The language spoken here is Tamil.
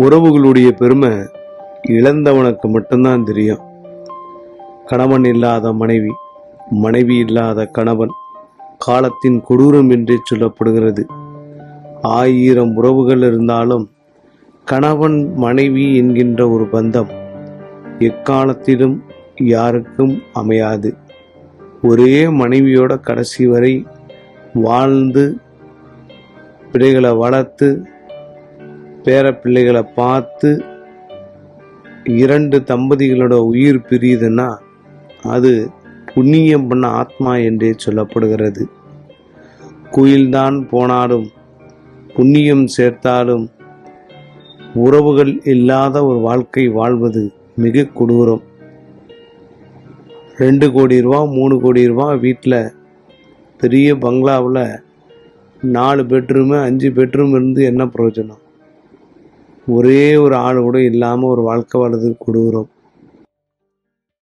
உறவுகளுடைய பெருமை இழந்தவனுக்கு மட்டும்தான் தெரியும். கணவன் இல்லாத மனைவி, மனைவி இல்லாத கணவன் காலத்தின் கொடூரம் என்றே சொல்லப்படுகிறது. 1000 உறவுகள் இருந்தாலும் கணவன் மனைவி என்கின்ற ஒரு பந்தம் எக்காலத்திலும் யாருக்கும் அமையாது. ஒரே மனைவியோட கடைசி வரை வாழ்ந்து பிள்ளைகளை வளர்த்து பேர பிள்ளைகளை பார்த்து 2 தம்பதிகளோட உயிர் பிரியுதுன்னா அது புண்ணியம் பண்ண ஆத்மா என்றே சொல்லப்படுகிறது. கோயில்தான் போனாலும் புண்ணியம் சேர்த்தாலும் உறவுகள் இல்லாத ஒரு வாழ்க்கை வாழ்வது மிக கொடூரம். 2 கோடி ரூபா 3 கோடி ரூபா வீட்டில் பெரிய பங்களாவில் 4 பெட்ரூமு 5 பெட்ரூம் இருந்து என்ன பிரயோஜனம்? ஒரே ஒரு ஆள் கூட இல்லாமல் ஒரு வாழ்க்கை வாழ்றது கொடூரம்.